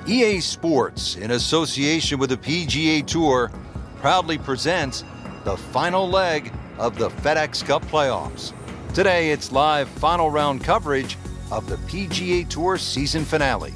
EA Sports, in association with the PGA Tour, proudly presents the final leg of the FedEx Cup playoffs. Today, it's live final round coverage of the PGA Tour season finale.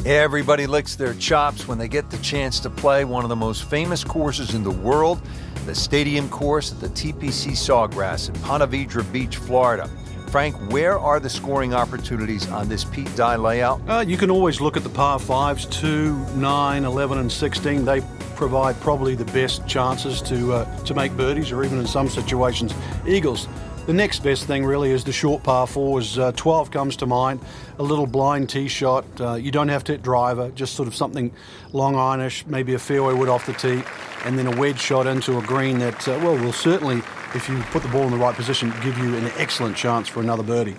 Everybody licks their chops when they get the chance to play one of the most famous courses in the world, the stadium course at the TPC Sawgrass in Ponte Vedra Beach, Florida. Frank, where are the scoring opportunities on this Pete Dye layout? You can always look at the par 5s, 2, 9, 11 and 16. They provide probably the best chances to make birdies, or even in some situations, eagles. The next best thing really is the short par 4s. 12 comes to mind, a little blind tee shot. You don't have to hit driver, just sort of something long ironish, maybe a fairway wood off the tee, and then a wedge shot into a green that, will certainly, if you put the ball in the right position, give you an excellent chance for another birdie.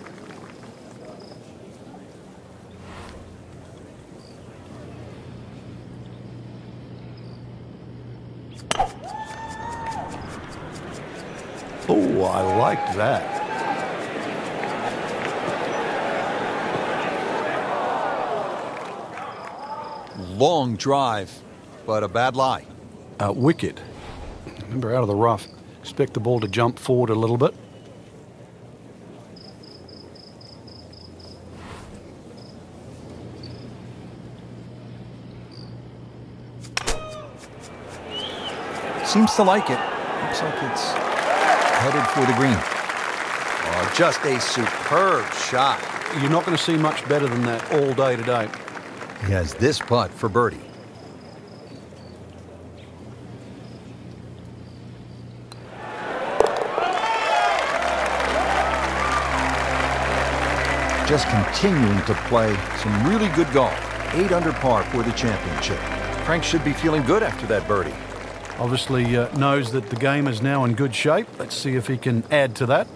Oh, I liked that. Long drive, but a bad lie. Wicket. Remember, out of the rough. Expect the ball to jump forward a little bit. Seems to like it. Looks like it's headed for the green. Oh, just a superb shot. You're not going to see much better than that all day today. He has this putt for birdie. Just continuing to play some really good golf. 8 under par for the championship. Frank should be feeling good after that birdie. Obviously knows that the game is now in good shape. Let's see if he can add to that.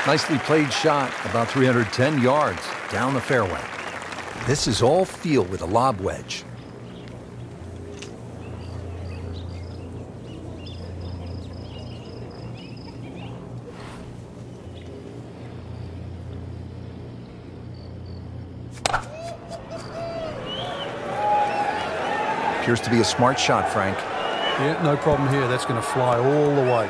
Nicely played shot, about 310 yards down the fairway. This is all feel with a lob wedge. Appears to be a smart shot, Frank. Yeah, no problem here. That's going to fly all the way.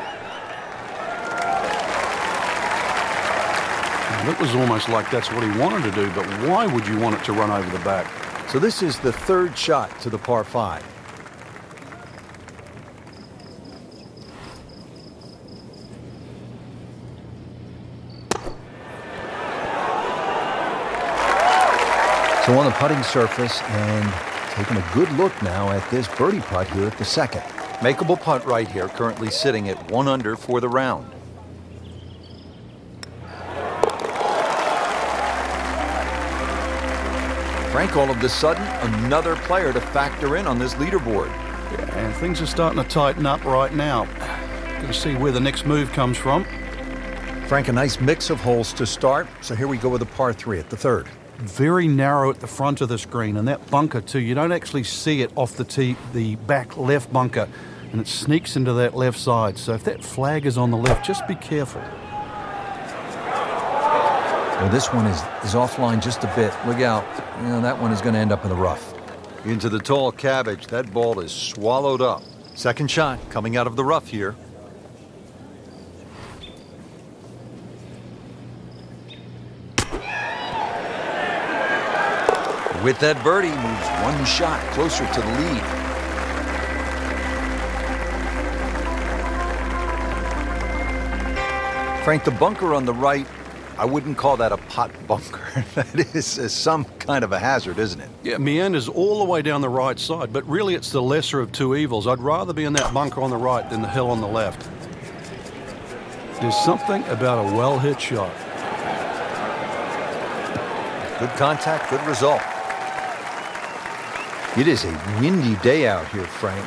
It was almost like that's what he wanted to do, but why would you want it to run over the back? So this is the third shot to the par 5. So on the putting surface, and taking a good look now at this birdie putt here at the second. Makeable putt right here, currently sitting at 1 under for the round. Frank, all of a sudden, another player to factor in on this leaderboard. Yeah, and things are starting to tighten up right now. Going to see where the next move comes from. Frank, a nice mix of holes to start. So here we go with the par 3 at the third. Very narrow at the front of the screen, and that bunker too. You don't actually see it off the tee, the back left bunker, and it sneaks into that left side. So if that flag is on the left, just be careful. Well, this one is offline just a bit. Look out. You know, that one is going to end up in the rough. Into the tall cabbage. That ball is swallowed up. Second shot coming out of the rough here. With that birdie, moves 1 shot closer to the lead. Frank, the bunker on the right, I wouldn't call that a pot bunker. That is some kind of a hazard, isn't it? Yeah, meanders all the way down the right side, but really it's the lesser of two evils. I'd rather be in that bunker on the right than the hill on the left. There's something about a well-hit shot. Good contact, good result. It is a windy day out here, Frank.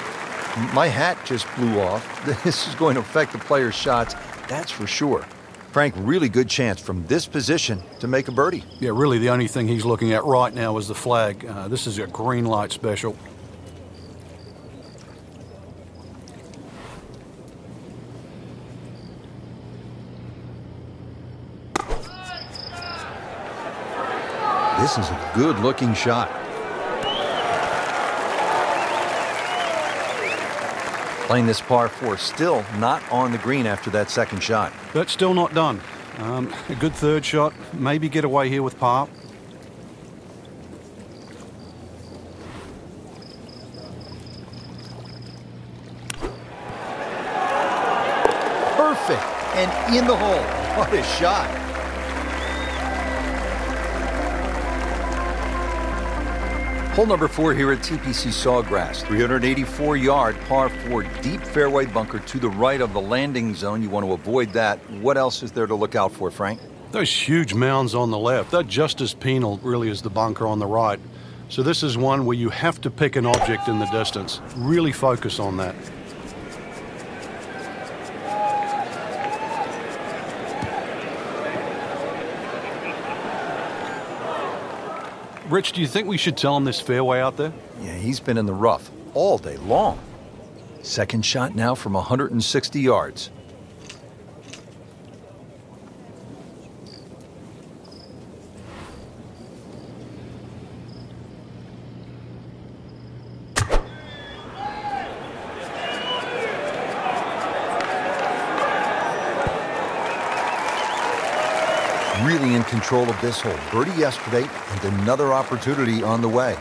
My hat just blew off. This is going to affect the players' shots, that's for sure. Frank, really good chance from this position to make a birdie. Yeah, really the only thing he's looking at right now is the flag. This is a green light special. This is a good-looking shot. Playing this par 4, still not on the green after that second shot. But still not done. A good third shot. Maybe get away here with par. Perfect. And in the hole. What a shot. Hole number 4 here at TPC Sawgrass. 384-yard par 4 deep fairway bunker to the right of the landing zone. You want to avoid that. What else is there to look out for, Frank? Those huge mounds on the left, they're just as penal really as the bunker on the right. So this is one where you have to pick an object in the distance. Really focus on that. Rich, do you think we should tell him this fairway out there? Yeah, he's been in the rough all day long. Second shot now from 160 yards. Really in control of this hole. Birdie yesterday and another opportunity on the way.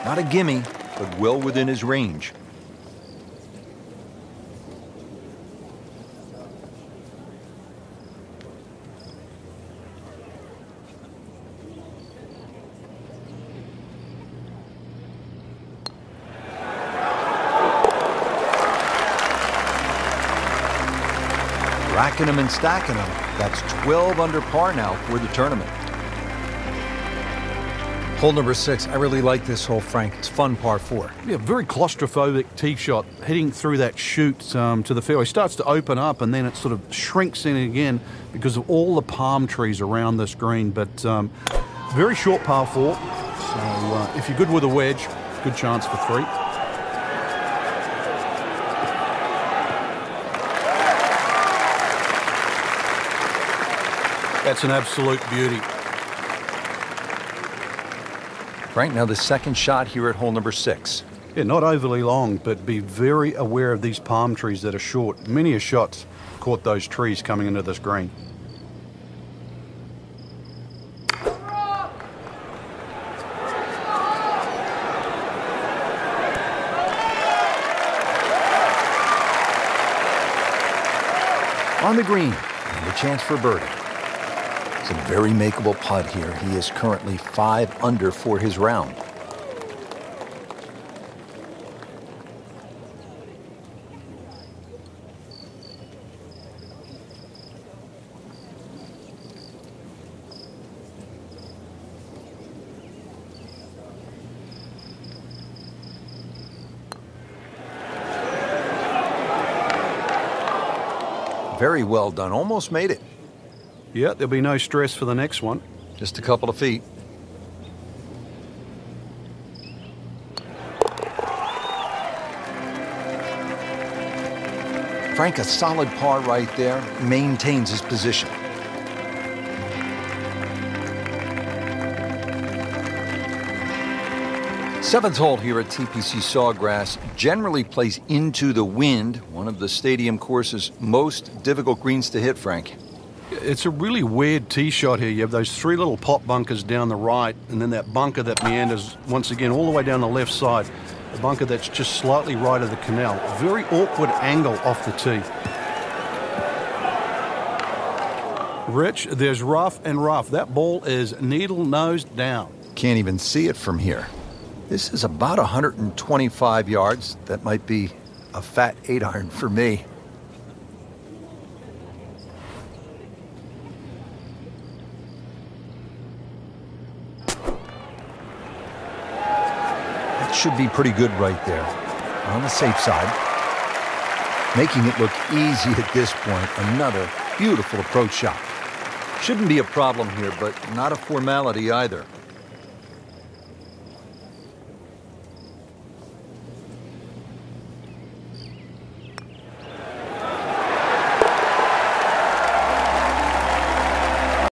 Not a gimme, but well within his range. Racking them and stacking them. That's 12 under par now for the tournament. Hole number 6. I really like this hole, Frank. It's fun par 4. Yeah, very claustrophobic tee shot. Heading through that chute to the fairway. Starts to open up and then it sort of shrinks in again because of all the palm trees around this green. But very short par 4. So if you're good with a wedge, good chance for 3. That's an absolute beauty. Frank, now the second shot here at hole number 6. Yeah, not overly long, but be very aware of these palm trees that are short. Many a shot's caught those trees coming into this green. On the green, and a chance for birdie. It's a very makeable putt here. He is currently 5 under for his round. Very well done. Almost made it. Yeah, there'll be no stress for the next one. Just a couple of feet. Frank, a solid par right there. Maintains his position. Seventh hole here at TPC Sawgrass generally plays into the wind, one of the stadium course's most difficult greens to hit, Frank. It's a really weird tee shot here. You have those 3 little pop bunkers down the right, and then that bunker that meanders once again all the way down the left side. A bunker that's just slightly right of the canal. Very awkward angle off the tee. Rich, there's rough and rough. That ball is needle nose down. Can't even see it from here. This is about 125 yards. That might be a fat 8-iron for me. Should be pretty good right there. On the safe side. Making it look easy at this point. Another beautiful approach shot. Shouldn't be a problem here, but not a formality either.